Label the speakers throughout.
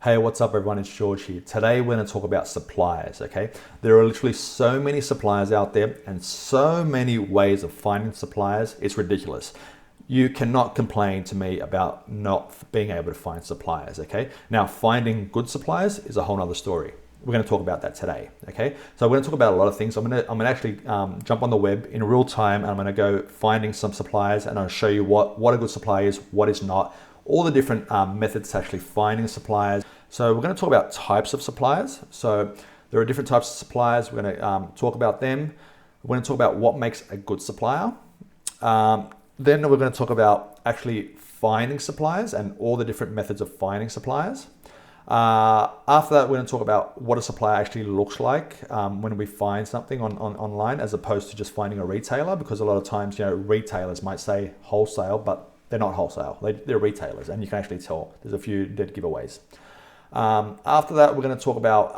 Speaker 1: Hey, what's up everyone? It's George here. Today we're going to talk about suppliers, okay? There are literally so many suppliers out there and so many ways of finding suppliers. It's ridiculous. You cannot complain to me about not being able to find suppliers, okay? Now, finding good suppliers is a whole nother story. We're going to talk about that today, okay? So we're going to talk about a lot of things. I'm going to actually jump on the web in real time and I'm going to go finding some suppliers and I'll show you what a good supplier is, what is not, all the different methods to actually finding suppliers. So we're going to talk about types of suppliers. So there are different types of suppliers. We're going to talk about them. We're going to talk about what makes a good supplier. Then we're going to talk about actually finding suppliers and all the different methods of finding suppliers. After that, we're going to talk about what a supplier actually looks like when we find something online, as opposed to just finding a retailer, because a lot of times, retailers might say wholesale, but they're not wholesale. They're retailers, and you can actually tell. There's a few dead giveaways. After that, we're going to talk about,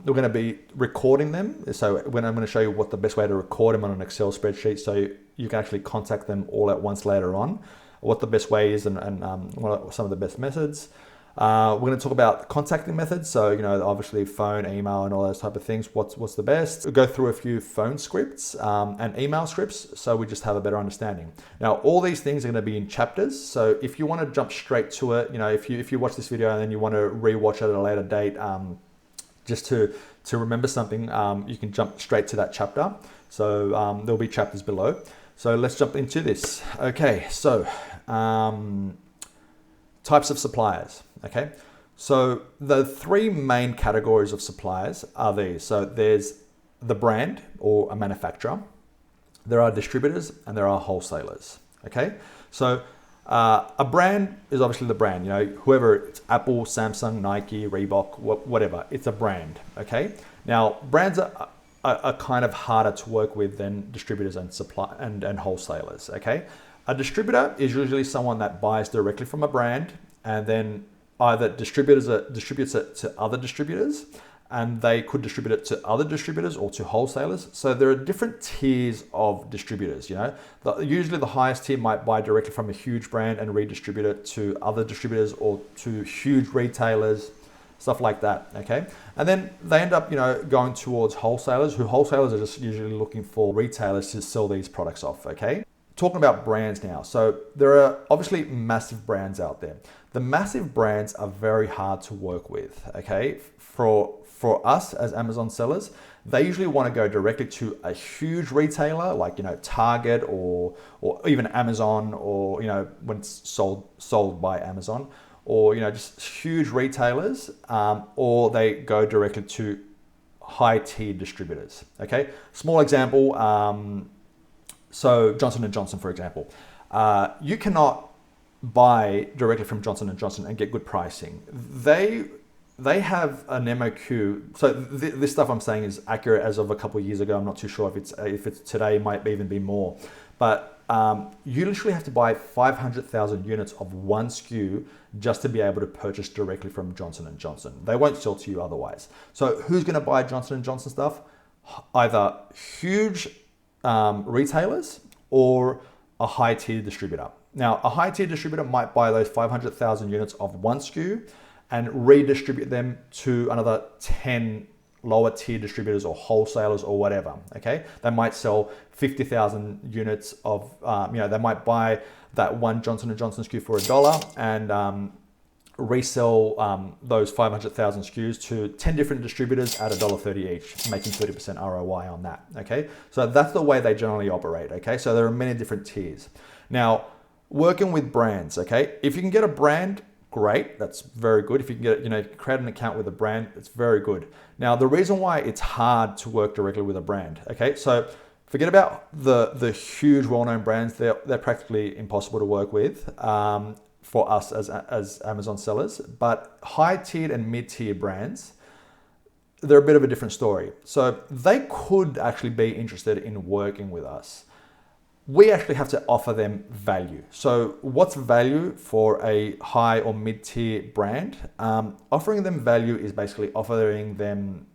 Speaker 1: we're going to be recording them. So I'm going to show you what the best way to record them on an Excel spreadsheet, so you can actually contact them all at once later on, what the best way is and what are some of the best methods. We're going to talk about contacting methods. So, obviously phone, email, and all those type of things. What's the best? We'll go through a few phone scripts and email scripts, so we just have a better understanding. Now, all these things are going to be in chapters. So if you want to jump straight to it, if you watch this video and then you want to rewatch it at a later date, just to remember something, you can jump straight to that chapter. So there'll be chapters below. So let's jump into this. Okay, so types of suppliers. Okay, so the three main categories of suppliers are these. So there's the brand or a manufacturer, there are distributors, and there are wholesalers. Okay, so a brand is obviously the brand, whoever, it's Apple, Samsung, Nike, Reebok, whatever, it's a brand. Okay, now brands are kind of harder to work with than distributors and and wholesalers. Okay, a distributor is usually someone that buys directly from a brand and then either distributes it to other distributors, and they could distribute it to other distributors or to wholesalers. So there are different tiers of distributors. Usually the highest tier might buy directly from a huge brand and redistribute it to other distributors or to huge retailers, stuff like that. Okay, and then they end up going towards wholesalers, wholesalers are just usually looking for retailers to sell these products off. Okay, talking about brands now. So there are obviously massive brands out there. The massive brands are very hard to work with, okay? For us as Amazon sellers, they usually want to go directly to a huge retailer like, Target or even Amazon, or, when it's sold by Amazon, or, just huge retailers, or they go directly to high tier distributors, okay? Small example, so Johnson & Johnson, for example, you cannot buy directly from Johnson & Johnson and get good pricing. They have an MOQ. So this stuff I'm saying is accurate as of a couple of years ago. I'm not too sure if it's today, it might even be more. But you literally have to buy 500,000 units of one SKU just to be able to purchase directly from Johnson & Johnson. They won't sell to you otherwise. So who's going to buy Johnson & Johnson stuff? Either huge retailers or a high tier distributor. Now, a high tier distributor might buy those 500,000 units of one SKU and redistribute them to another 10 lower tier distributors or wholesalers or whatever. Okay, they might sell 50,000 units of, they might buy that one Johnson & Johnson SKU for $1 and resell those 500,000 SKUs to 10 different distributors at $1.30 each, making 30% ROI on that. Okay, so that's the way they generally operate. Okay, so there are many different tiers. Now, working with brands, okay, if you can get a brand, great, that's very good. If you can get, create an account with a brand, it's very good. Now, the reason why it's hard to work directly with a brand, okay, so forget about the huge well-known brands. They're practically impossible to work with for us as Amazon sellers. But high-tiered and mid-tier brands, they're a bit of a different story. So they could actually be interested in working with us. We actually have to offer them value. So what's value for a high or mid-tier brand? Offering them value is basically offering them,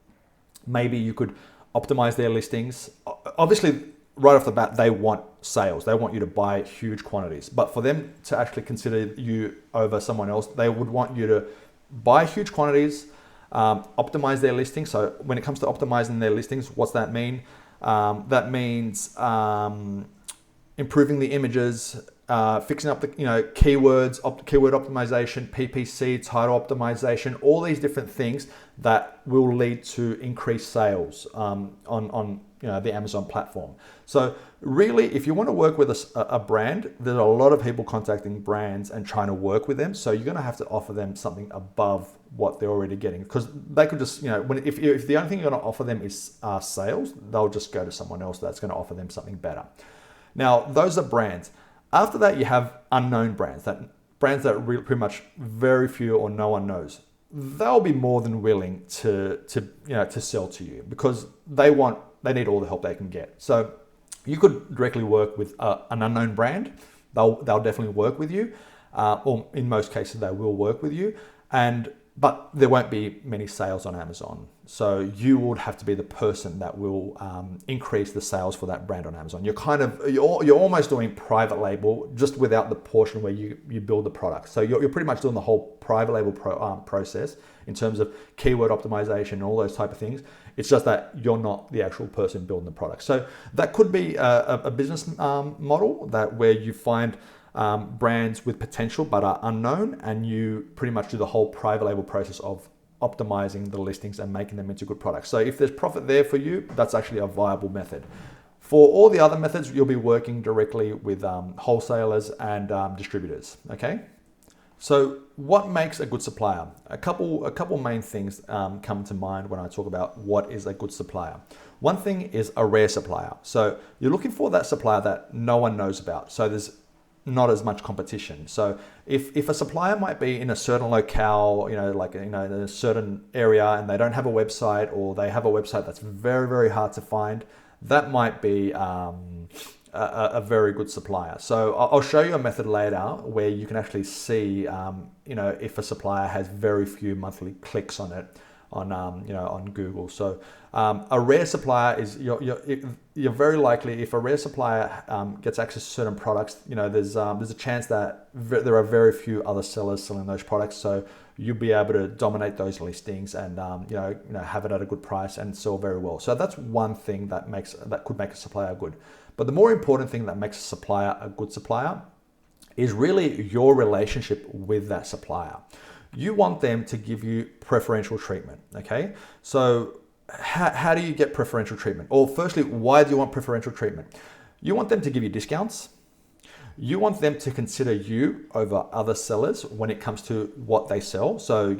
Speaker 1: maybe you could optimize their listings. Obviously, right off the bat, they want sales. They want you to buy huge quantities. But for them to actually consider you over someone else, they would want you to buy huge quantities, optimize their listings. So when it comes to optimizing their listings, what's that mean? That means improving the images, fixing up the keywords, keyword optimization, PPC, title optimization, all these different things that will lead to increased sales on the Amazon platform. So really, if you want to work with a brand, there's a lot of people contacting brands and trying to work with them. So you're going to have to offer them something above what they're already getting, because they could just, if the only thing you're going to offer them is sales, they'll just go to someone else that's going to offer them something better. Now, those are brands. After that, you have unknown brands, that pretty much very few or no one knows. They'll be more than willing to sell to you, because they need all the help they can get. So you could directly work with an unknown brand. They'll definitely work with you, or in most cases they will work with you, but there won't be many sales on Amazon. So you would have to be the person that will increase the sales for that brand on Amazon. You're almost doing private label, just without the portion where you build the product. So you're pretty much doing the whole private label process in terms of keyword optimization and all those type of things. It's just that you're not the actual person building the product. So that could be a business model where you find brands with potential but are unknown, and you pretty much do the whole private label process of optimizing the listings and making them into good products. So if there's profit there for you, that's actually a viable method. For all the other methods, you'll be working directly with wholesalers and distributors. Okay. So what makes a good supplier? A couple main things come to mind when I talk about what is a good supplier. One thing is a rare supplier. So you're looking for that supplier that no one knows about. So there's not as much competition. So if a supplier might be in a certain locale, in a certain area, and they don't have a website, or they have a website that's very, very hard to find, that might be a very good supplier. So I'll show you a method later where you can actually see, if a supplier has very few monthly clicks on it on Google. So a rare supplier is you're very likely, if a rare supplier gets access to certain products, there's a chance that there are very few other sellers selling those products. So you'll be able to dominate those listings and have it at a good price and sell very well. So that's one thing that could make a supplier good. But the more important thing that makes a supplier a good supplier is really your relationship with that supplier. You want them to give you preferential treatment, okay? So how do you get preferential treatment? Or firstly, why do you want preferential treatment? You want them to give you discounts. You want them to consider you over other sellers when it comes to what they sell. So,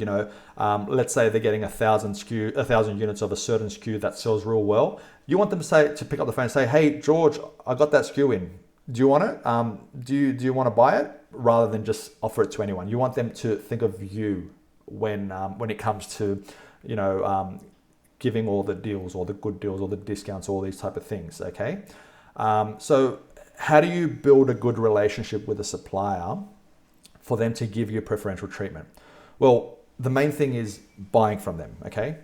Speaker 1: let's say they're getting 1,000 units of a certain SKU that sells real well. You want them to pick up the phone and say, "Hey, George, I got that SKU in. Do you want it? Do you want to buy it?" Rather than just offer it to anyone. You want them to think of you when it comes to, giving all the deals, or the good deals, or the discounts, all these type of things. Okay. So how do you build a good relationship with a supplier for them to give you preferential treatment? Well, the main thing is buying from them. Okay.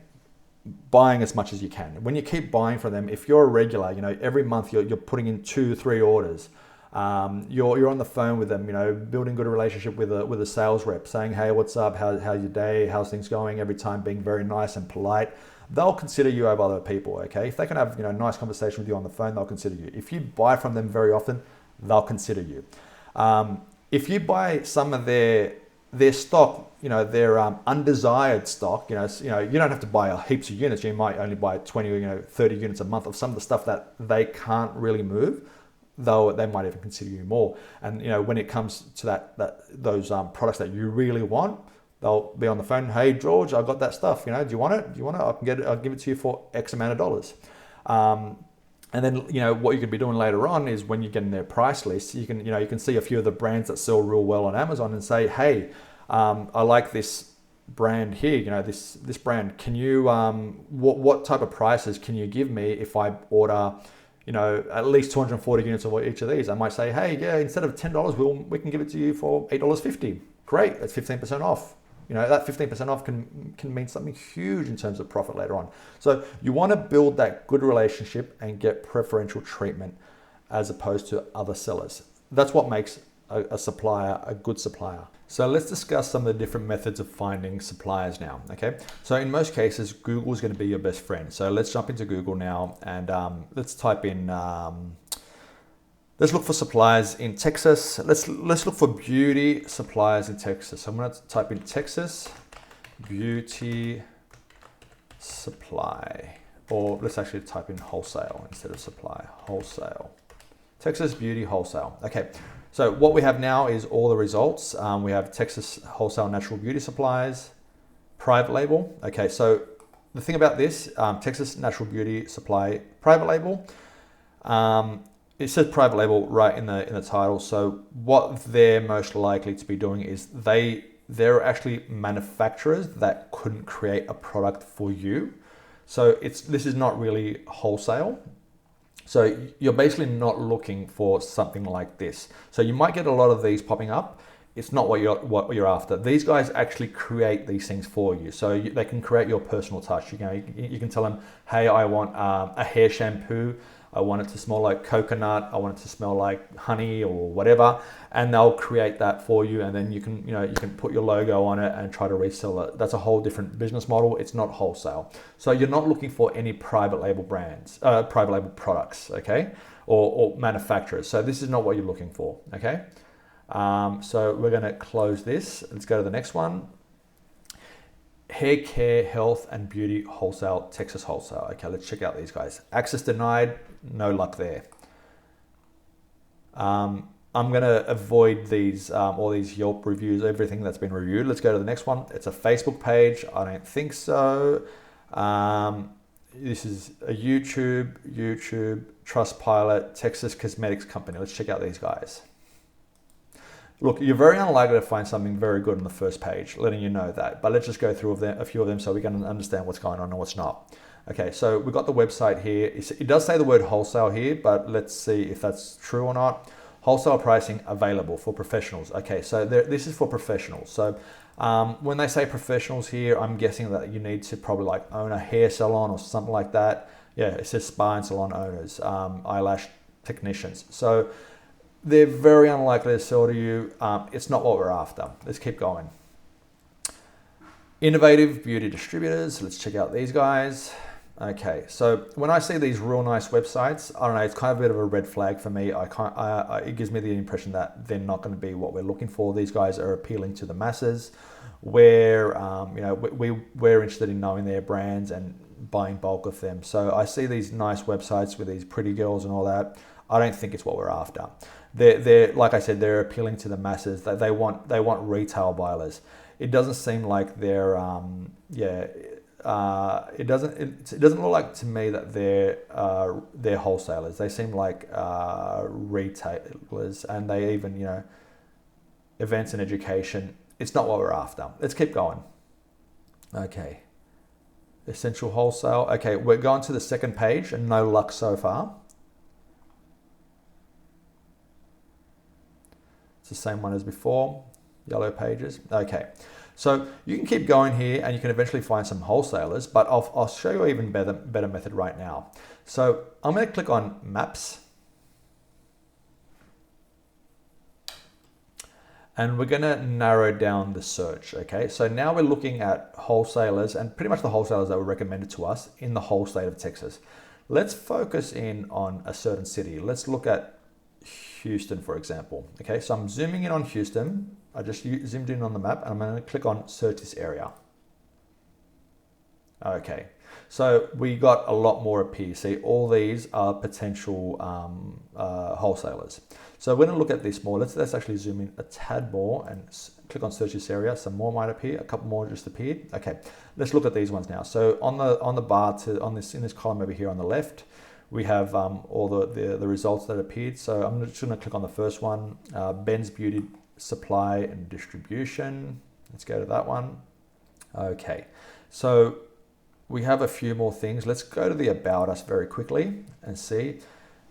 Speaker 1: Buying as much as you can. When you keep buying from them, if you're a regular, every month you're putting in 2-3 orders. You're on the phone with them, building good relationship with a sales rep, saying, "Hey, what's up? How's your day? How's things going?" Every time being very nice and polite. They'll consider you over other people. Okay, if they can have a nice conversation with you on the phone, they'll consider you. If you buy from them very often, they'll consider you. If you buy some of their stock, their undesired stock, you don't have to buy heaps of units. You might only buy 20, 30 units a month of some of the stuff that they can't really move, though they might even consider you more. And when it comes to those products that you really want, they'll be on the phone. "Hey, George, I got that stuff. Do you want it? I can get it. I'll give it to you for X amount of dollars." And then what you could be doing later on is, when you get in their price list, you can see a few of the brands that sell real well on Amazon and say, "Hey, I like this brand here. This brand. Can you what type of prices can you give me if I order at least 240 units of each of these?" I might say, "Hey, yeah, instead of $10, we can give it to you for $8.50. Great, that's 15% off. That 15% off can mean something huge in terms of profit later on. So you want to build that good relationship and get preferential treatment as opposed to other sellers. That's what makes a supplier, a good supplier. So let's discuss some of the different methods of finding suppliers now, okay? So in most cases, Google is going to be your best friend. So let's jump into Google now and let's type in, let's look for suppliers in Texas. Let's look for beauty suppliers in Texas. So I'm going to type in Texas beauty supply, or let's actually type in wholesale instead of supply, wholesale. Texas beauty wholesale. Okay, so what we have now is all the results. We have Texas wholesale natural beauty supplies, private label. Okay, so the thing about this, Texas natural beauty supply private label, it says private label right in the title. So what they're most likely to be doing is they're actually manufacturers that couldn't create a product for you. So this is not really wholesale. So you're basically not looking for something like this. So you might get a lot of these popping up. It's not what you're after. These guys actually create these things for you. So they can create your personal touch. You can tell them, hey, I want a hair shampoo. I want it to smell like coconut. I want it to smell like honey or whatever, and they'll create that for you. And then you can put your logo on it and try to resell it. That's a whole different business model. It's not wholesale. So you're not looking for any private label brands, private label products, okay, or manufacturers. So this is not what you're looking for, okay. So we're going to close this. Let's go to the next one. Hair care, health and beauty wholesale, Texas wholesale. Okay, let's check out these guys. Access denied, no luck there. I'm gonna avoid these, all these Yelp reviews, everything that's been reviewed. Let's go to the next one. It's a Facebook page. I don't think so. This is a YouTube, Trustpilot, Texas cosmetics company. Let's check out these guys. Look, you're very unlikely to find something very good on the first page, letting you know that. But let's just go through a few of them so we can understand what's going on and what's not. Okay, so we've got the website here. It does say the word wholesale here, but let's see if that's true or not. Wholesale pricing available for professionals. Okay, so this is for professionals. So when they say professionals here, I'm guessing that you need to probably like own a hair salon or something like that. Yeah, it says spa and salon owners, eyelash technicians. So they're very unlikely to sell to you. It's not what we're after. Let's keep going. Innovative beauty distributors. Let's check out these guys. Okay, so when I see these real nice websites, I don't know, it's kind of a bit of a red flag for me. It gives me the impression that they're not going to be what we're looking for. These guys are appealing to the masses. We're interested in knowing their brands and buying bulk of them. So I see these nice websites with these pretty girls and all that. I don't think it's what we're after. They're like I said, they're appealing to the masses. They want retail buyers. It doesn't seem like they're it doesn't look like to me that they're wholesalers. They seem like retailers, and they even events and education. It's not what we're after. Let's keep going. Okay, essential wholesale. Okay, we're going to the second page, and no luck so far. It's the same one as before, yellow pages. Okay, so you can keep going here and you can eventually find some wholesalers, but I'll show you an even better method right now. So I'm going to click on maps. And we're going to narrow down the search, okay? So now we're looking at wholesalers and pretty much the wholesalers that were recommended to us in the whole state of Texas. Let's focus in on a certain city. Let's look at Houston, for example. Okay, so I'm zooming in on Houston. I just zoomed in on the map and I'm going to click on search this area. Okay, so we got a lot more appear. See, all these are potential wholesalers. So we're going to look at this more. Let's actually zoom in a tad more and click on search this area. Some more might appear. A couple more just appeared. Okay, let's look at these ones now. So on the bar in this column over here on the left, we have all the results that appeared. So I'm just going to click on the first one, Ben's Beauty Supply and Distribution. Let's go to that one. Okay, so we have a few more things. Let's go to the About Us very quickly and see.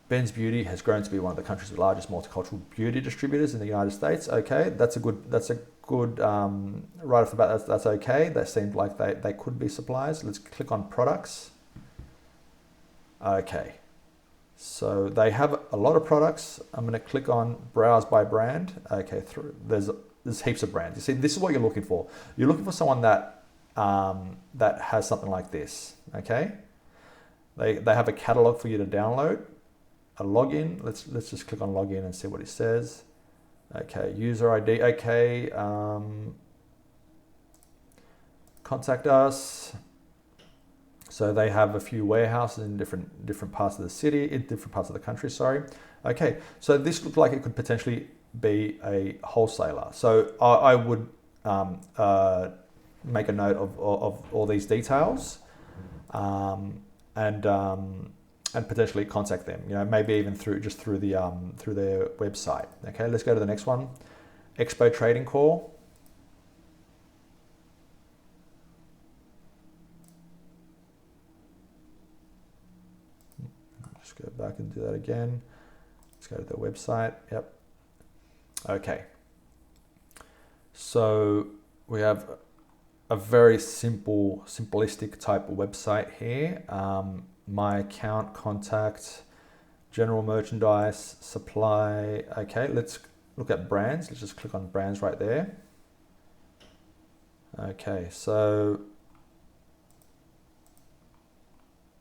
Speaker 1: Ben's Beauty has grown to be one of the country's largest multicultural beauty distributors in the United States. Okay, that's a good right off the bat. That's okay. That seemed like they could be suppliers. Let's click on products. Okay, So they have a lot of products. I'm going to click on browse by brand. Okay, there's heaps of brands. You see, this is what you're looking for. You're looking for someone that that has something like this. Okay, they have a catalog for you to download. A login. Let's just click on login and see what it says. Okay, user ID. Okay, contact us. So they have a few warehouses in different parts of the city, in different parts of the country. Sorry. Okay, so this looked like it could potentially be a wholesaler. So I would make a note of all these details, and potentially contact them. You know, maybe even through their website. Okay, let's go to the next one. Expo Trading Call. Just go back and do that again. Let's go to their website. Yep. Okay. So we have a very simplistic type of website here. My account, contact, general merchandise, supply. Okay, let's look at brands. Let's just click on brands right there. Okay, so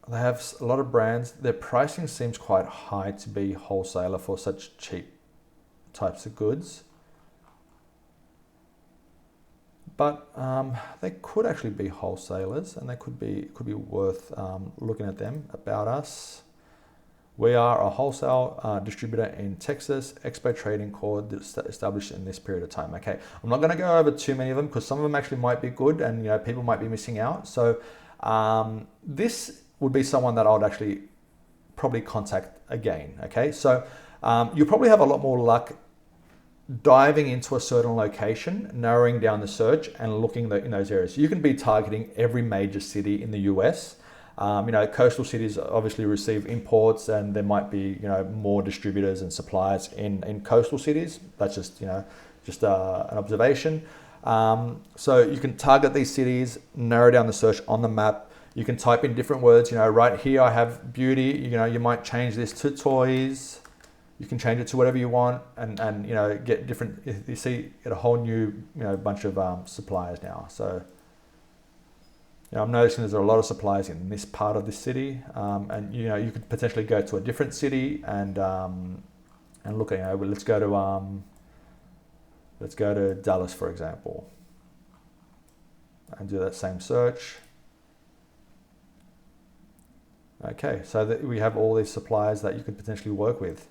Speaker 1: they have a lot of brands. Their pricing seems quite high to be wholesaler for such cheap types of goods. But they could actually be wholesalers, and they could be worth looking at them. About us, we are a wholesale distributor in Texas. Expo Trading Code established in this period of time. Okay, I'm not going to go over too many of them because some of them actually might be good, and people might be missing out. So this would be someone that I would actually probably contact again. Okay, so you'll probably have a lot more luck diving into a certain location, narrowing down the search and looking in those areas. You can be targeting every major city in the US. Coastal cities obviously receive imports, and there might be more distributors and suppliers in coastal cities. That's just an observation. So you can target these cities, narrow down the search on the map. You can type in different words. Right here I have beauty. You might change this to toys. You can change it to whatever you want, and get different. You see, get a whole new bunch of suppliers now. So I'm noticing there's a lot of suppliers in this part of the city, and you could potentially go to a different city and look at let's go to Dallas, for example, and do that same search. Okay, so that we have all these suppliers that you could potentially work with.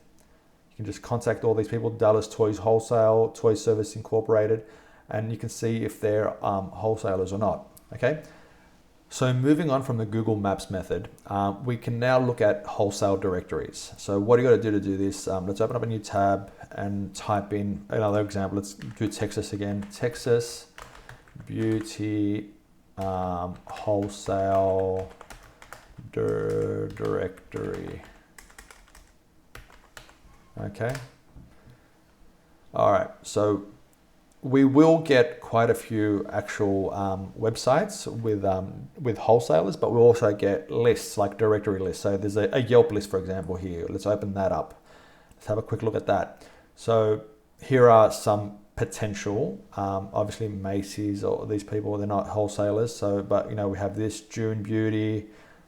Speaker 1: You can just contact all these people. Dallas Toys Wholesale, Toy Service Incorporated, and you can see if they're wholesalers or not. Okay, so moving on from the Google Maps method, we can now look at wholesale directories. So what do you got to do this? Let's open up a new tab and type in another example. Let's do Texas again. Texas beauty wholesale directory. Okay. All right. So we will get quite a few actual websites with wholesalers, but we'll also get lists, like directory lists. So there's a Yelp list, for example, here. Let's open that up. Let's have a quick look at that. So here are some potential, obviously Macy's or these people, they're not wholesalers. So, but we have this June Beauty,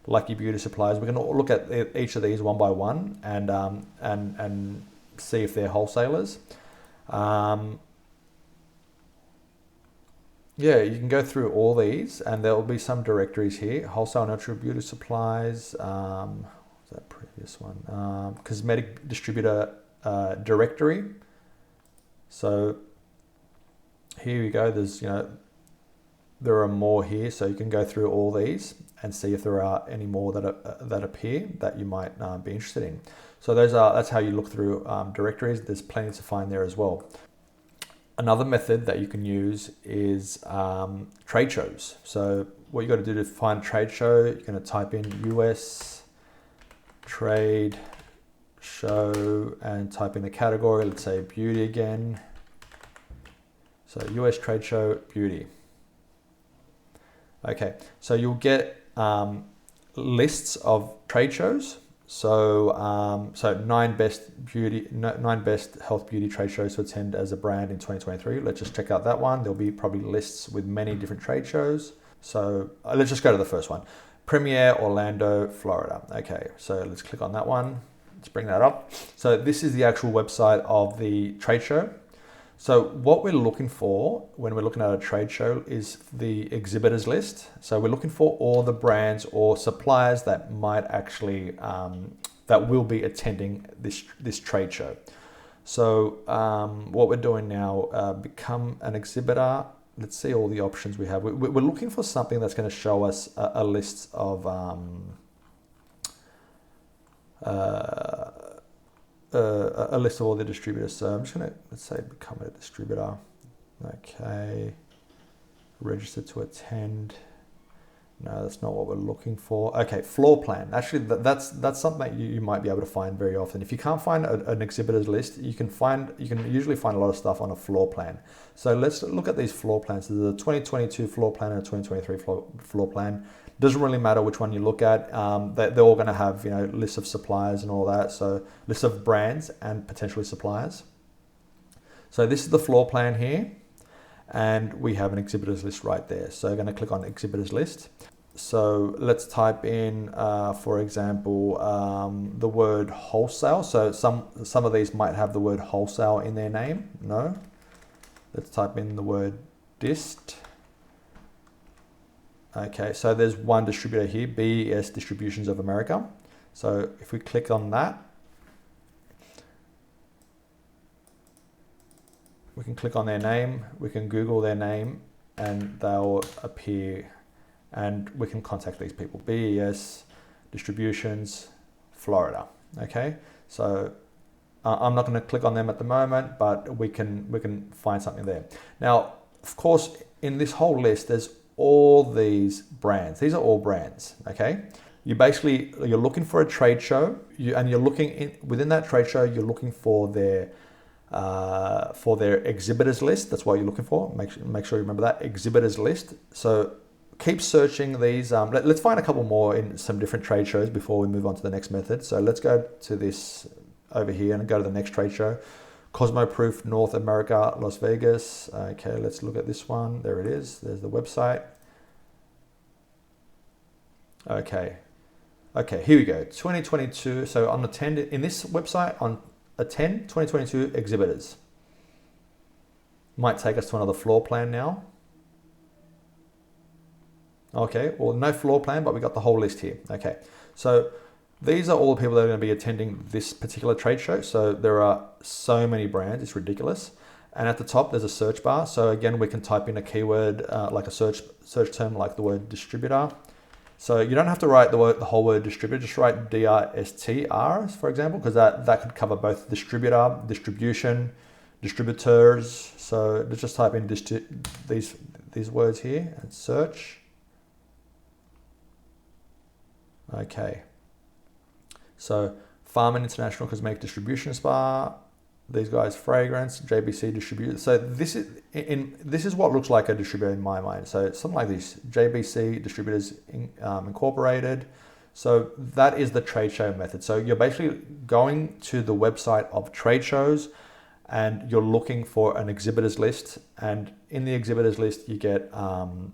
Speaker 1: Lucky Beauty Supplies. We're going to look at each of these one by one and see if they're wholesalers. Yeah, you can go through all these, and there will be some directories here. Wholesale Natural Beauty Supplies. What was that previous one? Cosmetic Distributor Directory. So here you go. There's there are more here, so you can go through all these and see if there are any more that appear that you might be interested in. So that's how you look through directories. There's plenty to find there as well. Another method that you can use is trade shows. So what you got to do to find a trade show, you're going to type in US trade show and type in the category. Let's say beauty again. So US trade show beauty. Okay, so you'll get lists of trade shows. So nine best health beauty trade shows to attend as a brand in 2023. Let's just check out that one. There'll be probably lists with many different trade shows. So let's just go to the first one. Premiere, Orlando, Florida. Okay, so let's click on that one. Let's bring that up. So this is the actual website of the trade show. So what we're looking for when we're looking at a trade show is the exhibitors list. So we're looking for all the brands or suppliers that might actually, that will be attending this trade show. So what we're doing now, become an exhibitor. Let's see all the options we have. We're looking for something that's going to show us a list of a list of all the distributors. So I'm just going to, let's say, become a distributor. Okay. Register to attend. No, that's not what we're looking for. Okay, floor plan. Actually, that's something that you might be able to find very often. If you can't find an exhibitors list, you can usually find a lot of stuff on a floor plan. So let's look at these floor plans. There's a 2022 floor plan and a 2023 floor plan. Doesn't really matter which one you look at. They're all going to have, lists of suppliers and all that. So lists of brands and potentially suppliers. So this is the floor plan here, and we have an exhibitors list right there. So I'm going to click on exhibitors list. So let's type in, for example, the word wholesale. So some of these might have the word wholesale in their name. No. Let's type in the word dist. Okay, so there's one distributor here, BES Distributions of America. So if we click on that, we can click on their name, we can Google their name, and they'll appear, and we can contact these people. BES Distributions, Florida. Okay, so I'm not going to click on them at the moment, but we can find something there. Now, of course, in this whole list, there's all these brands. These are all brands. Okay, you're looking for a trade show, and you're looking within that trade show. You're looking for their exhibitors list. That's what you're looking for. Make sure you remember that exhibitors list. So keep searching these. Let's find a couple more in some different trade shows before we move on to the next method. So let's go to this over here and go to the next trade show. Cosmo Proof North America, Las Vegas. Okay, let's look at this one. There it is. There's the website. Okay, here we go. 2022. So on attend in this website on attend 2022 exhibitors. Might take us to another floor plan now. Okay, well, no floor plan, but we got the whole list here. Okay, so these are all the people that are going to be attending this particular trade show. So there are so many brands, it's ridiculous. And at the top, there's a search bar. So again, we can type in a keyword, like a search term, like the word distributor. So you don't have to write the whole word distributor, just write DRSTR, for example, because that could cover both distributor, distribution, distributors. So let's just type in these words here and search. Okay. So Farm and International Cosmetic Distribution Spa, these guys Fragrance, JBC Distributors. So this is what looks like a distributor in my mind. So it's something like this, JBC Distributors Incorporated. So that is the trade show method. So you're basically going to the website of trade shows and you're looking for an exhibitors list. And in the exhibitors list, you get all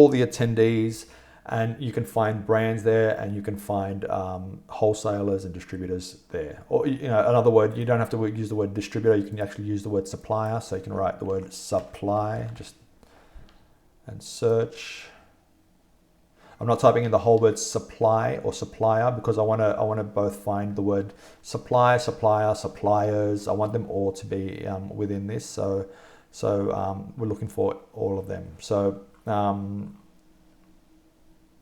Speaker 1: the attendees, and you can find brands there, and you can find wholesalers and distributors there. Or, another word, you don't have to use the word distributor, you can actually use the word supplier. So you can write the word supply, and search. I'm not typing in the whole word supply or supplier because I want to both find the word supply, supplier, suppliers. I want them all to be within this. So we're looking for all of them. So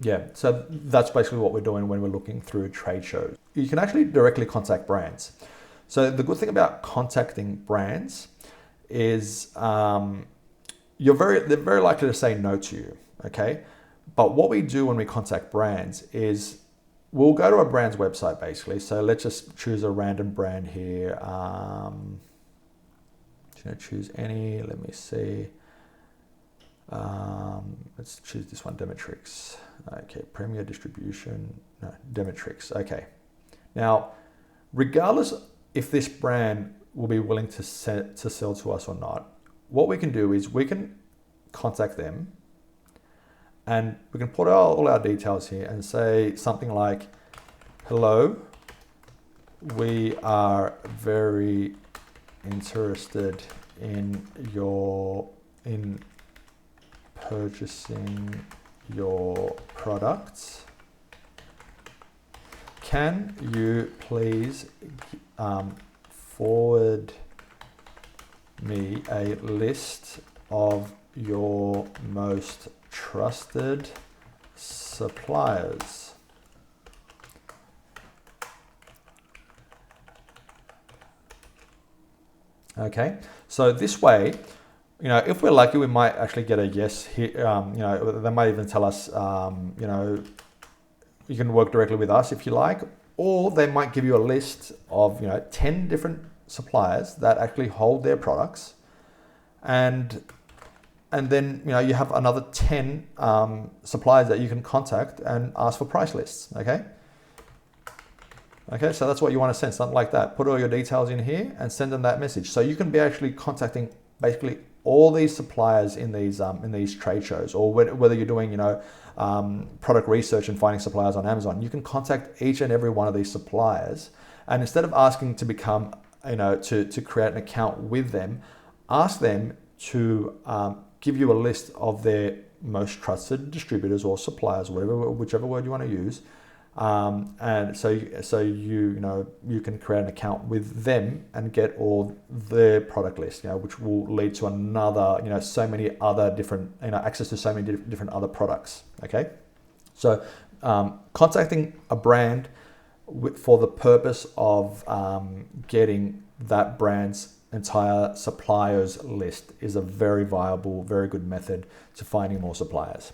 Speaker 1: yeah, so that's basically what we're doing when we're looking through trade shows. You can actually directly contact brands. So the good thing about contacting brands is they're very likely to say no to you, okay? But what we do when we contact brands is we'll go to a brand's website basically. So let's just choose a random brand here. Choose any, let me see. let's choose this one, Demetrix. Okay, Premier Distribution, no, Demetrix. Okay. Now, regardless if this brand will be willing to sell to us or not, what we can do is we can contact them and we can put all our details here and say something like, hello, we are very interested in purchasing your products. Can you please forward me a list of your most trusted suppliers? Okay, so this way, you know, if we're lucky, we might actually get a yes here. You know, they might even tell us, you know, you can work directly with us if you like, or they might give you a list of, you know, 10 different suppliers that actually hold their products, and then, you know, you have another 10 suppliers that you can contact and ask for price lists. Okay, so that's what you want to send, something like that. Put all your details in here and send them that message. So you can be actually contacting basically all these suppliers in these trade shows, or whether you're doing, you know, product research and finding suppliers on Amazon. You can contact each and every one of these suppliers, and instead of asking to become, you know, to create an account with them, ask them to give you a list of their most trusted distributors or suppliers, whichever word you want to use. And so you know, you can create an account with them and get all their product lists, you know, which will lead to another, you know, so many other different, you know, access to so many different other products. Okay, so contacting a brand for the purpose of getting that brand's entire suppliers list is a very viable, very good method to finding more suppliers.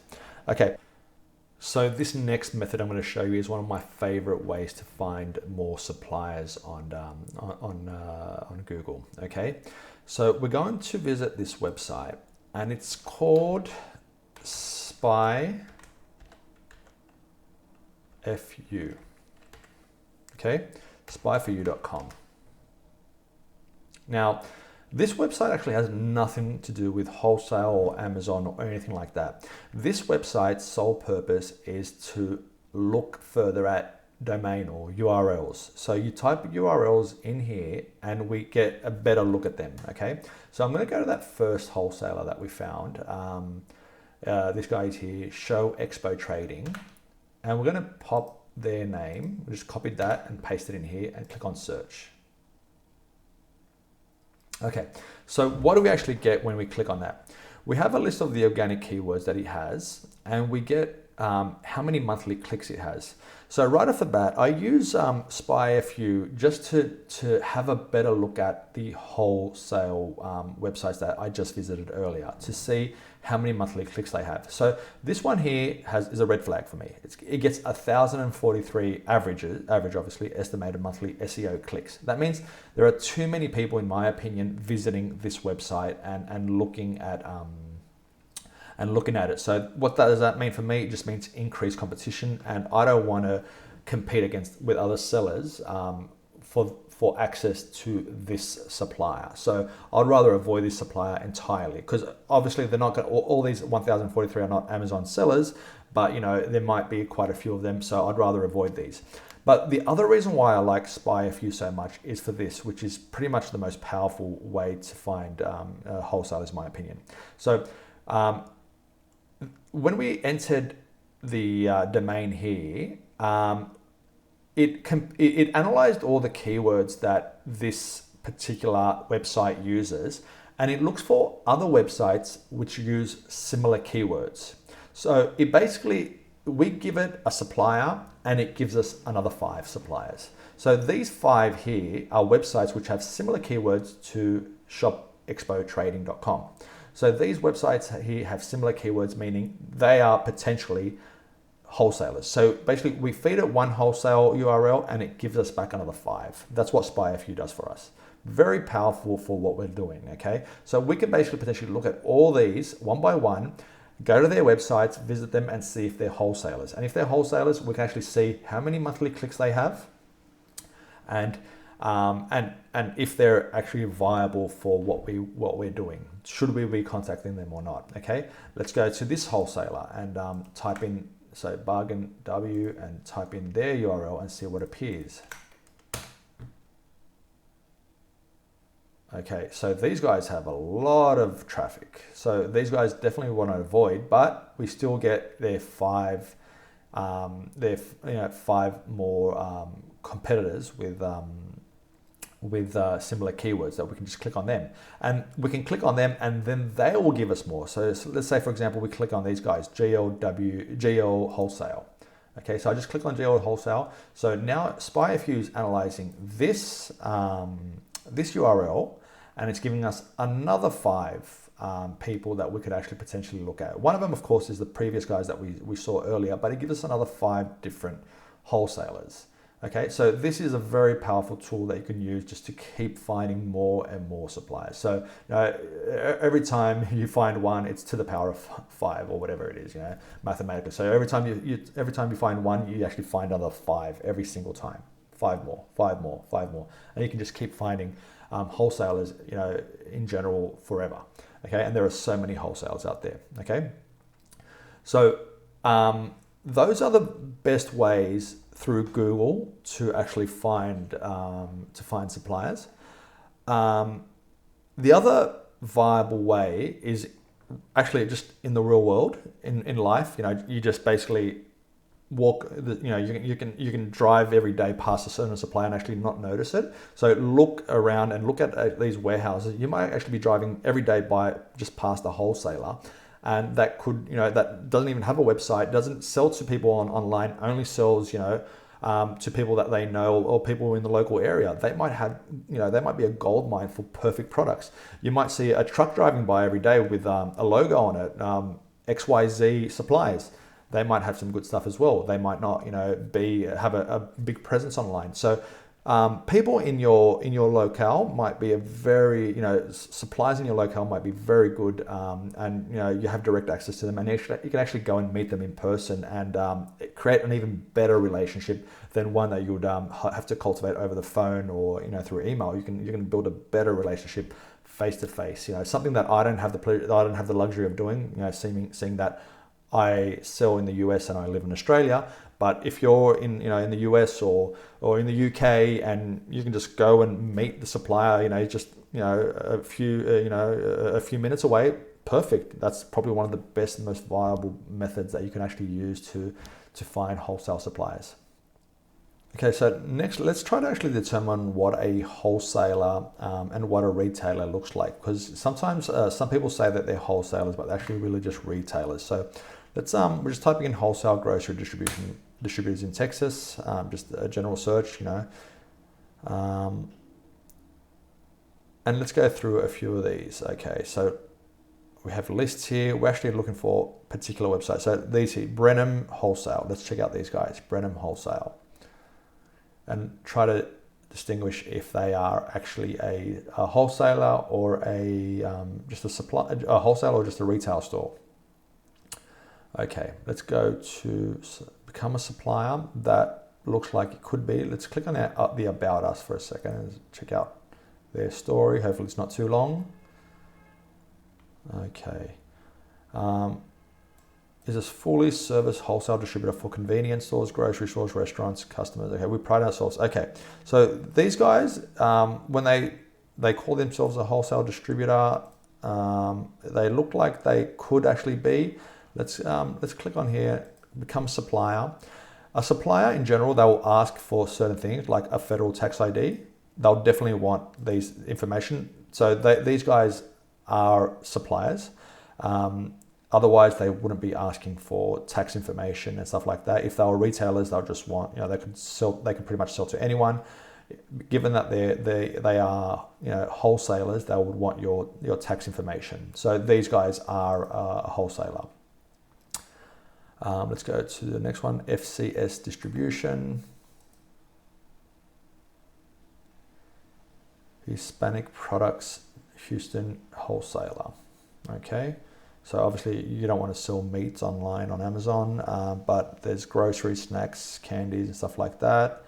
Speaker 1: Okay. So this next method I'm going to show you is one of my favorite ways to find more suppliers on Google. Okay, so we're going to visit this website, and it's called SpyFU. Okay, SpyFU.com. Now, this website actually has nothing to do with wholesale or Amazon or anything like that. This website's sole purpose is to look further at domain or URLs. So you type URLs in here and we get a better look at them. Okay, so I'm going to go to that first wholesaler that we found. This guy is here, Show Expo Trading, and we're going to pop their name. We just copied that and pasted it in here and click on search. Okay, so what do we actually get when we click on that? We have a list of the organic keywords that it has, and we get how many monthly clicks it has. So right off the bat, I use SpyFU just to have a better look at the wholesale websites that I just visited earlier to see how many monthly clicks they have. So this one here is a red flag for me. It gets 1,043 average obviously estimated monthly SEO clicks. That means there are too many people, in my opinion, visiting this website and looking at it. So what does that mean for me? It just means increased competition, and I don't want to compete with other sellers for access to this supplier. So I'd rather avoid this supplier entirely, because obviously they're not going to, all these 1,043 are not Amazon sellers, but you know, there might be quite a few of them. So I'd rather avoid these. But the other reason why I like SpyFU so much is for this, which is pretty much the most powerful way to find wholesalers, in my opinion. So when we entered the domain here, it analyzed all the keywords that this particular website uses, and it looks for other websites which use similar keywords. So it basically, we give it a supplier and it gives us another 5 suppliers. So these 5 here are websites which have similar keywords to shopexpotrading.com. So these websites here have similar keywords, meaning they are potentially wholesalers. So basically we feed it one wholesale URL and it gives us back another 5. That's what SpyFU does for us. Very powerful for what we're doing, okay? So we can basically potentially look at all these one by one go to their websites, visit them and see if they're wholesalers. And if they're wholesalers, we can actually see how many monthly clicks they have and if they're actually viable for what we're doing. Should we be contacting them or not? Okay, let's go to this wholesaler and type in, so bargain W, and type in their URL and see what appears. Okay, so these guys have a lot of traffic. So these guys definitely want to avoid, but we still get their five more competitors with similar keywords that we can just click on them, and we can click on them and then they will give us more. So let's say, for example, we click on these guys, GL Wholesale. Okay, so I just click on GL Wholesale. So now SpyFU is analyzing this this URL, and it's giving us another 5 people that we could actually potentially look at. One of them, of course, is the previous guys that we saw earlier, but it gives us another 5 different wholesalers. Okay, so this is a very powerful tool that you can use just to keep finding more and more suppliers. So every time you find one, it's to the power of 5 or whatever it is, mathematically. So every time you find one, you actually find another 5 every single time. 5 more, 5 more, 5 more, and you can just keep finding wholesalers, in general forever. Okay, and there are so many wholesalers out there. Okay, so those are the best ways through Google to actually find suppliers. The other viable way is actually just in the real world, in life. You just basically walk, you can drive every day past a certain supplier and actually not notice it. So look around and look at these warehouses. You might actually be driving every day just past a wholesaler, and that could, that doesn't even have a website, doesn't sell to people online, only sells, to people that they know or people in the local area. They might have, they might be a gold mine for perfect products. You might see a truck driving by every day with a logo on it, XYZ Suppliers. They might have some good stuff as well. They might not, have a big presence online. So people in your locale might be a very, suppliers in your locale might be very good, and you have direct access to them, and you can actually go and meet them in person and create an even better relationship than one that you would have to cultivate over the phone or through email. You can build a better relationship face to face. Something that I don't have the luxury of doing. Seeing that I sell in the US and I live in Australia. But if you're in the US or in the UK, and you can just go and meet the supplier, a few minutes away, perfect. That's probably one of the best and most viable methods that you can actually use to find wholesale suppliers. Okay, so next, let's try to actually determine what a wholesaler and what a retailer looks like, because sometimes some people say that they're wholesalers, but they're actually really just retailers. So let's we're just typing in wholesale grocery distributors in Texas, just a general search, and let's go through a few of these. Okay, so we have lists here. We're actually looking for particular websites. So these here, Brenham Wholesale. Let's check out these guys, Brenham Wholesale, and try to distinguish if they are actually a wholesaler or just a wholesaler or just a retail store. Okay, let's go to become a supplier. That looks like it could be. Let's click on the About Us for a second and check out their story. Hopefully it's not too long. Okay. Is this fully service wholesale distributor for convenience stores, grocery stores, restaurants, customers? Okay, we pride ourselves. Okay, so these guys, when they call themselves a wholesale distributor, they look like they could actually be. Let's click on here, become supplier. A supplier in general, they will ask for certain things like a federal tax ID. They'll definitely want these information. So these guys are suppliers. Otherwise, they wouldn't be asking for tax information and stuff like that. If they were retailers, they'll just want, they could pretty much sell to anyone. Given that they are wholesalers, they would want your tax information. So these guys are a wholesaler. Let's go to the next one, FCS Distribution. Hispanic Products, Houston Wholesaler. Okay, So obviously you don't want to sell meats online on Amazon, but there's groceries, snacks, candies and stuff like that.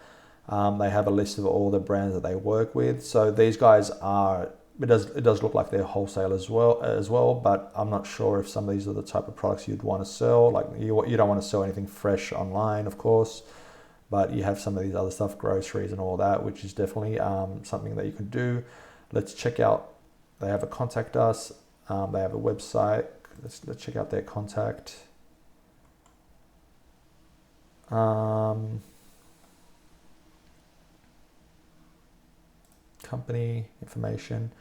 Speaker 1: They have a list of all the brands that they work with. So these guys are, it does look like they're wholesale as well, but I'm not sure if some of these are the type of products you'd want to sell. Like you don't want to sell anything fresh online, of course, but you have some of these other stuff, groceries and all that, which is definitely something that you can do. Let's check out, they have a contact us, they have a website. Let's check out their contact. Company information.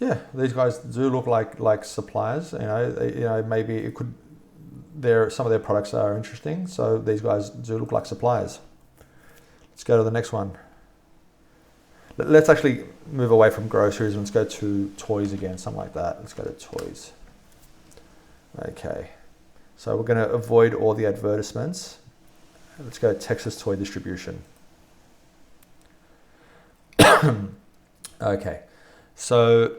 Speaker 1: Yeah, these guys do look like suppliers. Maybe it could. Some of their products are interesting, so these guys do look like suppliers. Let's go to the next one. Let's actually move away from groceries and let's go to toys again, something like that. Let's go to toys. Okay, so we're going to avoid all the advertisements. Let's go to Texas Toy Distribution. Okay, so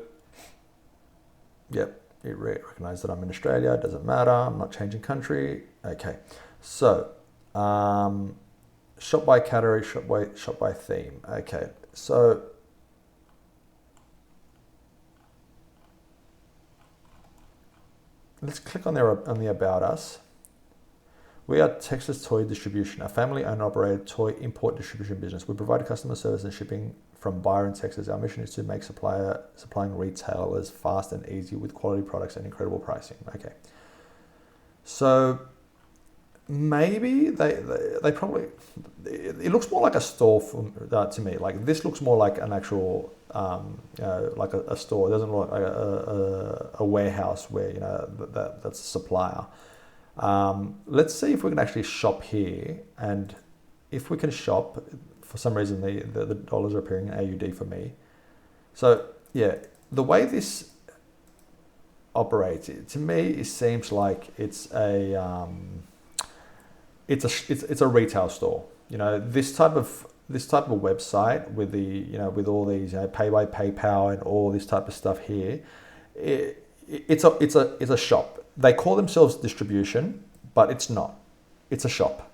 Speaker 1: yep, it recognizes that I'm in Australia. It doesn't matter. I'm not changing country. Okay, so shop by category, shop by theme. Okay, so let's click on the About Us. We are Texas Toy Distribution, a family-owned and operated toy import distribution business. We provide customer service and shipping from Byron, Texas. Our mission is to make supplying retailers fast and easy with quality products and incredible pricing. Okay, so maybe they probably, it looks more like a store to me. Like this looks more like an actual like a store. It doesn't look like a warehouse where that's a supplier. Let's see if we can actually shop here, and if we can shop, for some reason the dollars are appearing in AUD for me. So yeah, the way this operates, to me, it seems like it's a retail store. This type of website with with all these pay by PayPal and all this type of stuff here, it's a shop. They call themselves distribution, but it's not. It's a shop.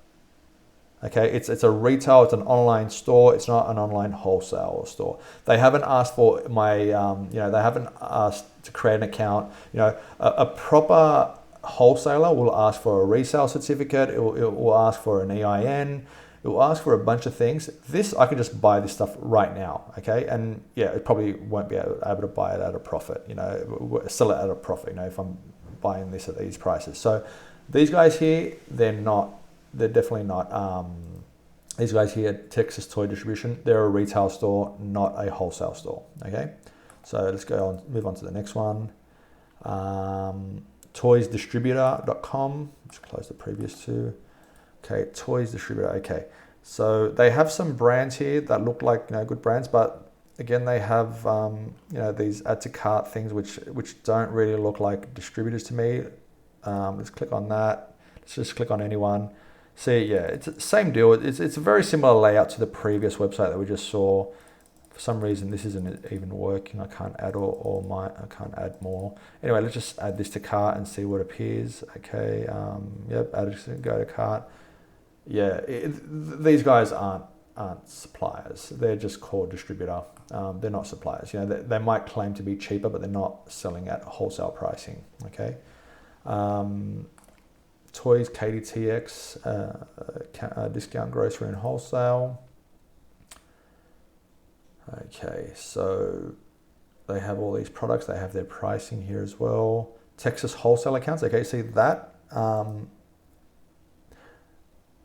Speaker 1: Okay, it's a retail. It's an online store. It's not an online wholesale store. They haven't asked for my they haven't asked to create an account. A proper wholesaler will ask for a resale certificate. It will ask for an EIN. It will ask for a bunch of things. This, I can just buy this stuff right now, okay? And yeah, it probably won't be able to buy it at a profit, sell it at a profit, if I'm buying this at these prices. So these guys here, they're definitely not, these guys here at Texas Toy Distribution, they're a retail store, not a wholesale store, okay? So let's move on to the next one. Toysdistributor.com, let's close the previous two. Okay, Toys Distributor, okay. So they have some brands here that look like good brands, but again, they have these add to cart things which don't really look like distributors to me. Let's click on that. Let's just click on anyone. See, yeah, it's the same deal. It's a very similar layout to the previous website that we just saw. For some reason, this isn't even working. I can't add I can't add more. Anyway, let's just add this to cart and see what appears. Okay, yep, add it, go to cart. Yeah, these guys aren't suppliers. They're just called distributor. They're not suppliers. They might claim to be cheaper, but they're not selling at wholesale pricing. Okay. Toys KDTX, discount grocery and wholesale. Okay, so they have all these products. They have their pricing here as well. Texas wholesale accounts. Okay, see that.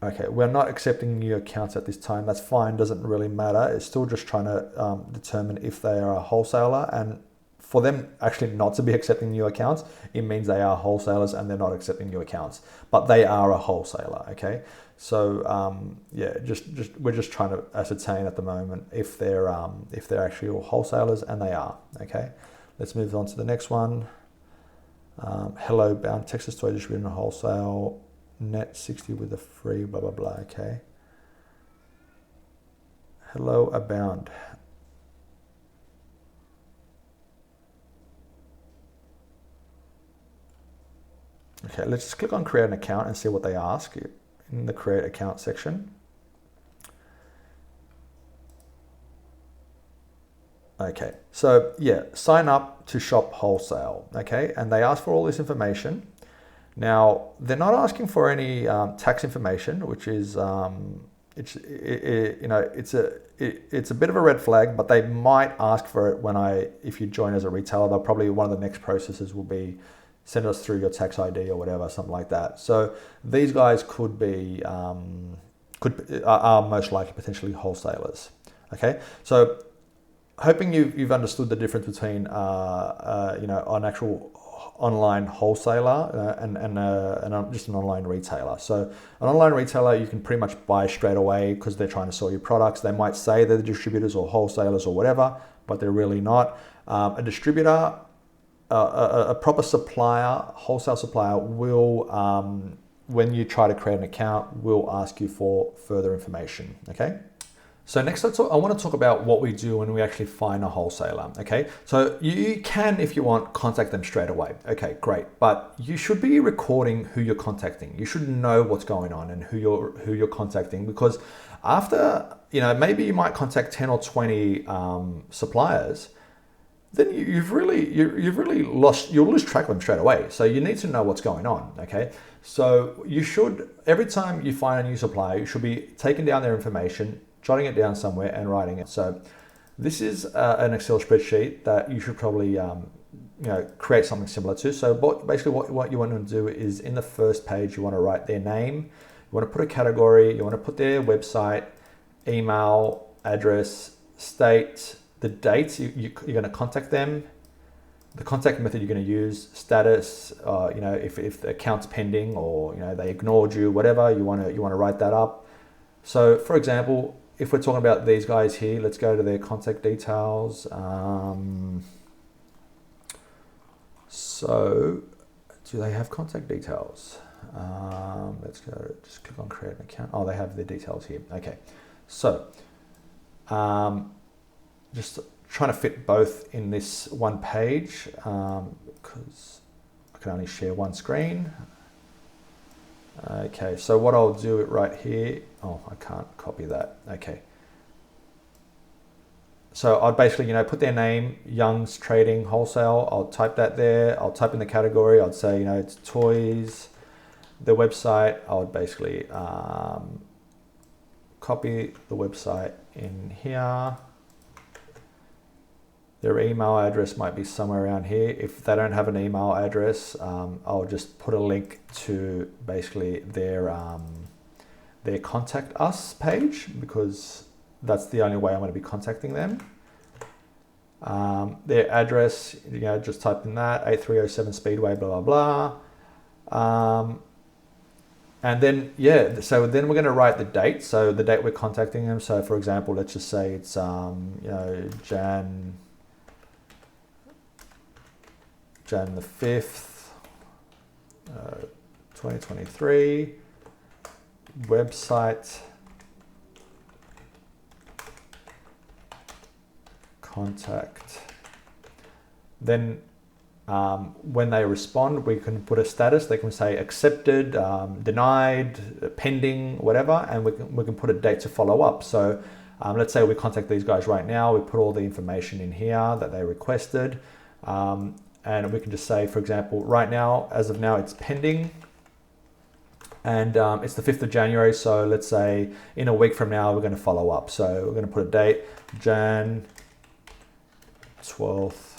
Speaker 1: Okay, we're not accepting new accounts at this time. That's fine, doesn't really matter. It's still just trying to determine if they are a wholesaler, and for them actually not to be accepting new accounts, it means they are wholesalers and they're not accepting new accounts, but they are a wholesaler, okay? So yeah, we're just trying to ascertain at the moment if they're actually all wholesalers, and they are, okay? Let's move on to the next one. Hello, bound Texas Toy Distributor Wholesale. Net 60 with a free blah blah blah. Okay. hello abound. Okay, let's just click on create an account and see what they ask in the create account section. Okay, so yeah, sign up to shop wholesale. Okay, and they ask for all this information. Now they're not asking for any tax information, which is it's a bit of a red flag, but they might ask for it if you join as a retailer. They'll probably, one of the next processes will be send us through your tax ID or whatever, something like that. So these guys could be are most likely potentially wholesalers. Okay, so hoping you've understood the difference between an actual online wholesaler and just an online retailer. So an online retailer, you can pretty much buy straight away because they're trying to sell you products. They might say they're the distributors or wholesalers or whatever, but they're really not. A distributor, a proper supplier, wholesale supplier will, when you try to create an account, will ask you for further information. Okay. So next, I want to talk about what we do when we actually find a wholesaler. Okay, so you can, if you want, contact them straight away. Okay, great, but you should be recording who you're contacting. You should know what's going on and who you're contacting, because after, maybe you might contact 10 or 20 suppliers, then you'll lose track of them straight away. So you need to know what's going on. Okay, so you should, every time you find a new supplier, you should be taking down their information, jotting it down somewhere and writing it. So this is an Excel spreadsheet that you should probably create something similar to. So basically what you want to do is, in the first page, you want to write their name, you want to put a category, you want to put their website, email, address, state, the date you're going to contact them, the contact method you're going to use, status, if the account's pending or they ignored you, whatever, you want to write that up. So for example, if we're talking about these guys here, let's go to their contact details. So do they have contact details? Let's go, just click on create an account. Oh, they have the details here. Okay, so just trying to fit both in this one page because I can only share one screen. Okay, so what I'll do it right here. Oh, I can't copy that. Okay. So I'd basically, put their name, Young's Trading Wholesale. I'll type that there. I'll type in the category. I'd say, it's toys. The website, I would basically copy the website in here. Their email address might be somewhere around here. If they don't have an email address, I'll just put a link to basically their contact us page, because that's the only way I'm going to be contacting them. Their address, just type in that, 8307 Speedway, blah, blah, blah. And then, so then we're going to write the date. So the date we're contacting them. So for example, let's just say it's, Jan the 5th, 2023, website, contact. Then when they respond, we can put a status. They can say accepted, denied, pending, whatever, and we can put a date to follow up. So let's say we contact these guys right now. We put all the information in here that they requested. And we can just say, for example, right now, as of now, it's pending. And it's the 5th of January. So let's say in a week from now, we're going to follow up. So we're going to put a date, Jan 12th,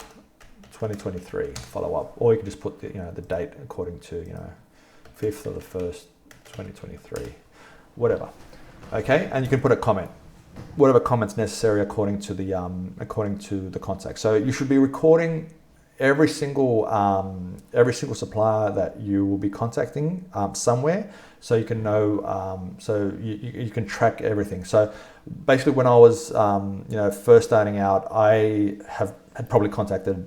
Speaker 1: 2023, follow up. Or you can just put the date according to, 5th of the 1st, 2023, whatever. Okay, and you can put a comment, whatever comment's necessary according to the contact. So you should be recording every single supplier that you will be contacting somewhere, so you can know, so you can track everything. So basically, when I was first starting out, I had probably contacted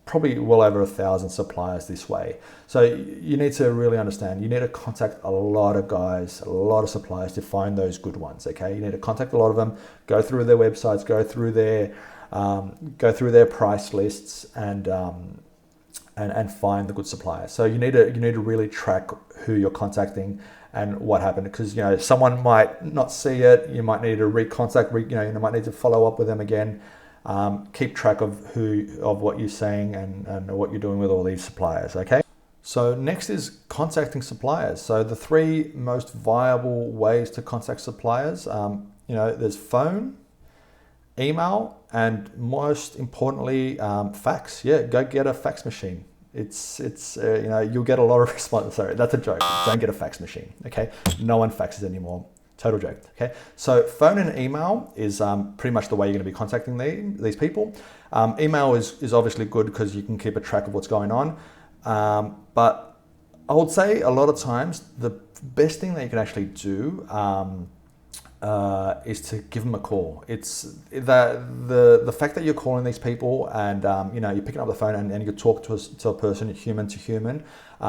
Speaker 1: probably well over 1,000 suppliers this way. So you need to really understand, you need to contact a lot of guys, a lot of suppliers to find those good ones, okay? You need to contact a lot of them, go through their websites, go through their price lists, and find the good suppliers. So you need to really track who you're contacting and what happened, because someone might not see it. You might need to recontact. You might need to follow up with them again. Keep track of what you're saying and what you're doing with all these suppliers. Okay. So next is contacting suppliers. So the three most viable ways to contact suppliers. There's phone, email, and most importantly, fax. Yeah, go get a fax machine. You'll get a lot of response. Sorry, that's a joke. Don't get a fax machine. Okay, no one faxes anymore. Total joke. Okay, so phone and email is pretty much the way you're going to be contacting these people. Email is obviously good because you can keep a track of what's going on. But I would say a lot of times the best thing that you can actually do is to give them a call. It's the fact that you're calling these people and you're picking up the phone and you talk to a person, human to human,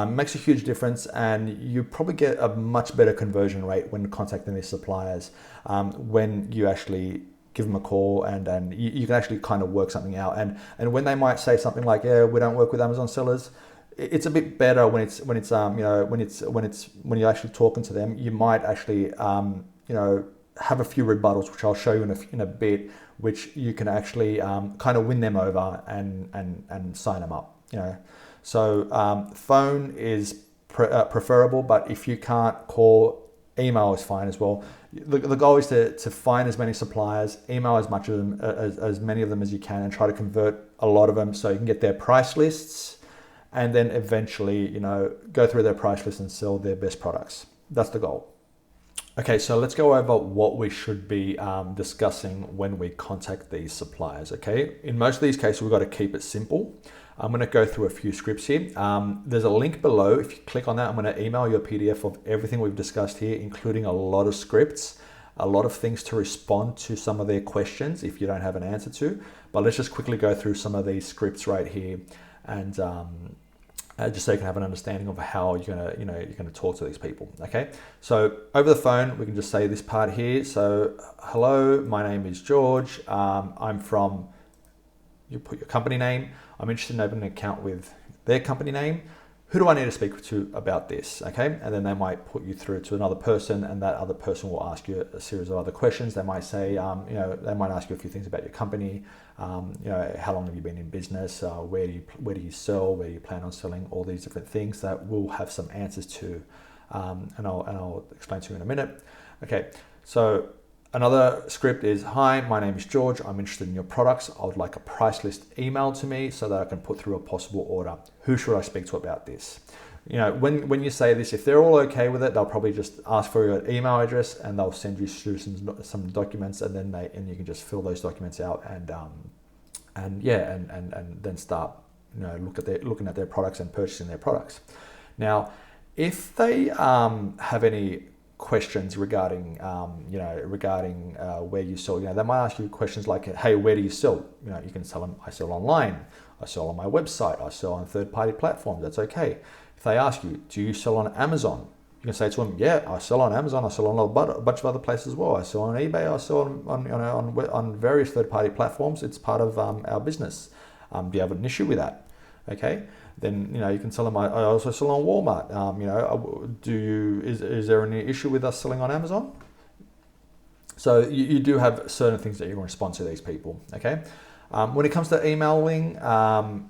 Speaker 1: makes a huge difference, and you probably get a much better conversion rate when contacting these suppliers when you actually give them a call and you can actually kind of work something out. And when they might say something like, yeah, we don't work with Amazon sellers, it's a bit better when you're actually talking to them. You might actually have a few rebuttals, which I'll show you in a bit, which you can actually kind of win them over and sign them up. So phone is preferable, but if you can't call, email is fine as well. The goal is to find as many suppliers, email as much of them as many of them as you can, and try to convert a lot of them so you can get their price lists, and then eventually go through their price list and sell their best products. That's the goal. Okay, so let's go over what we should be discussing when we contact these suppliers, okay? In most of these cases, we've got to keep it simple. I'm gonna go through a few scripts here. There's a link below. If you click on that, I'm gonna email you a PDF of everything we've discussed here, including a lot of scripts, a lot of things to respond to some of their questions if you don't have an answer to. But let's just quickly go through some of these scripts right here, and just so you can have an understanding of how you're gonna talk to these people. Okay, so over the phone we can just say this part here. So hello, my name is George. I'm from. You put your company name. I'm interested in opening an account with their company name. Who do I need to speak to about this? Okay, and then they might put you through to another person, and that other person will ask you a series of other questions. They might say, they might ask you a few things about your company. How long have you been in business? Where do you sell? Where do you plan on selling? All these different things that we'll have some answers to, and I'll explain to you in a minute. Okay, so another script is, hi, my name is George. I'm interested in your products. I would like a price list emailed to me so that I can put through a possible order. Who should I speak to about this? When you say this, if they're all okay with it, they'll probably just ask for your email address and they'll send you through some documents, and then you can just fill those documents out and then start looking at their products and purchasing their products. Now, if they have any questions regarding where you sell, they might ask you questions like, hey, where do you sell? You can tell them, I sell online, I sell on my website, I sell on third-party platforms. That's okay. If they ask you, do you sell on Amazon? You can say to them, yeah, I sell on Amazon, I sell on a bunch of other places as well. I sell on eBay, I sell on various third-party platforms. It's part of our business. Do you have an issue with that? Okay. Then you can tell them, I also sell on Walmart. Is there any issue with us selling on Amazon? So you do have certain things that you can respond to these people. Okay. When it comes to emailing,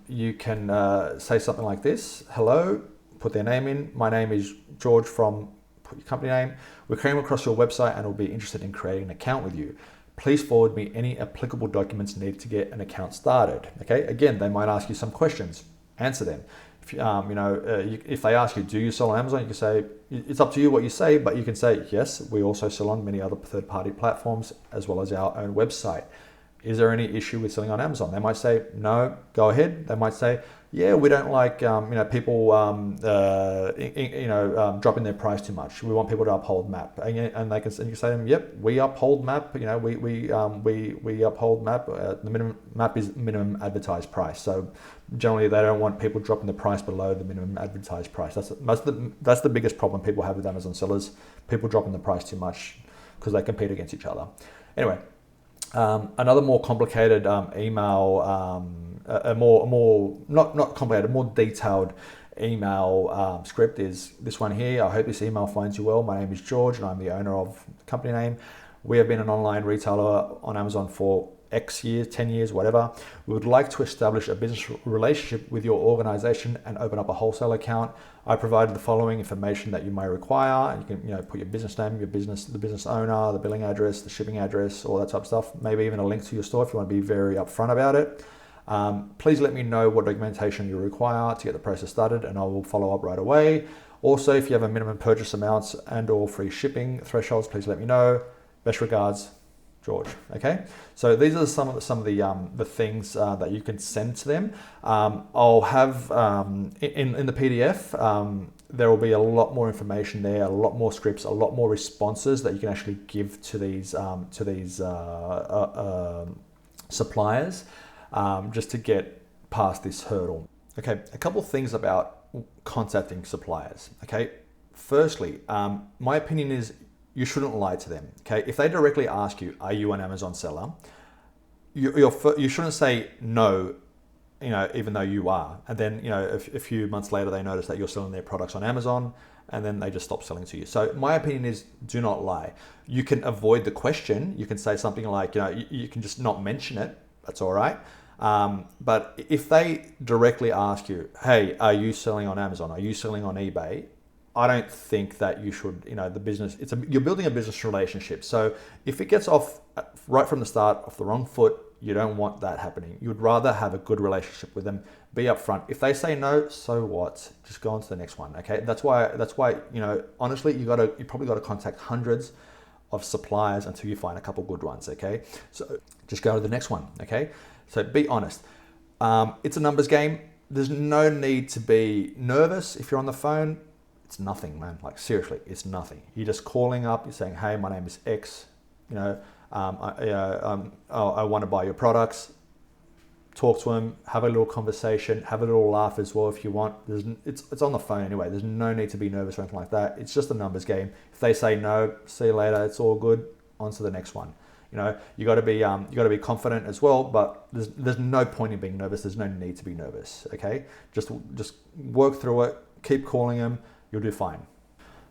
Speaker 1: you can say something like this: hello, put their name in. My name is George from, put your company name. We came across your website and will be interested in creating an account with you. Please forward me any applicable documents needed to get an account started. Okay. Again, they might ask you some questions. Answer them. If they ask you, do you sell on Amazon? You can say, it's up to you what you say, but you can say, yes, we also sell on many other third-party platforms as well as our own website. Is there any issue with selling on Amazon? They might say, no, go ahead. They might say, yeah, we don't like people dropping their price too much. We want people to uphold MAP, and they can say to them, yep, we uphold MAP. We uphold MAP. The minimum MAP is minimum advertised price. So generally, they don't want people dropping the price below the minimum advertised price. That's the biggest problem people have with Amazon sellers. People dropping the price too much because they compete against each other. Anyway. Another more complicated email, a more detailed email script is this one here. I hope this email finds you well. My name is George and I'm the owner of the company name. We have been an online retailer on Amazon for X years, 10 years, whatever. We would like to establish a business relationship with your organization and open up a wholesale account. I provided the following information that you may require. You can put your business name, the business owner, the billing address, the shipping address, all that type of stuff. Maybe even a link to your store if you want to be very upfront about it. Please let me know what documentation you require to get the process started and I will follow up right away. Also, if you have a minimum purchase amounts and or free shipping thresholds, please let me know. Best regards, George. Okay, so these are some of the things that you can send to them. I'll have in the PDF. There will be a lot more information there, a lot more scripts, a lot more responses that you can actually give to these suppliers, just to get past this hurdle. Okay, a couple of things about contacting suppliers. Okay, firstly, my opinion is, you shouldn't lie to them. Okay, if they directly ask you, "Are you an Amazon seller?" You shouldn't say no, even though you are. And then a few months later they notice that you're selling their products on Amazon, and then they just stop selling to you. So my opinion is, do not lie. You can avoid the question. You can say something like, you can just not mention it. That's all right. But if they directly ask you, "Hey, are you selling on Amazon? Are you selling on eBay?" I don't think that you should, the business, you're building a business relationship. So if it gets off right from the start, off the wrong foot, you don't want that happening. You'd rather have a good relationship with them, be upfront. If they say no, so what? Just go on to the next one, okay? That's why, honestly, you probably got to contact hundreds of suppliers until you find a couple good ones, okay? So just go to the next one, okay? So be honest. It's a numbers game. There's no need to be nervous if you're on the phone. It's nothing, man. Like seriously, it's nothing. You're just calling up. You're saying, "Hey, my name is X. I want to buy your products." Talk to them. Have a little conversation. Have a little laugh as well if you want. It's on the phone anyway. There's no need to be nervous or anything like that. It's just a numbers game. If they say no, see you later. It's all good. On to the next one. You got to be confident as well. But there's no point in being nervous. There's no need to be nervous. Okay, just work through it. Keep calling them. You'll do fine.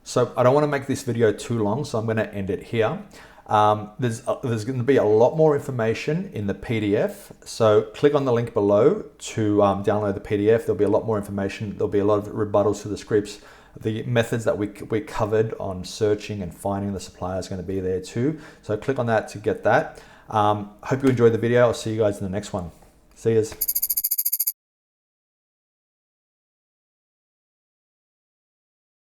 Speaker 1: So I don't want to make this video too long, so I'm going to end it here. There's going to be a lot more information in the PDF. So click on the link below to download the PDF. There'll be a lot more information. There'll be a lot of rebuttals to the scripts. The methods that we covered on searching and finding the supplier is going to be there too. So click on that to get that. Hope you enjoyed the video. I'll see you guys in the next one. See yous.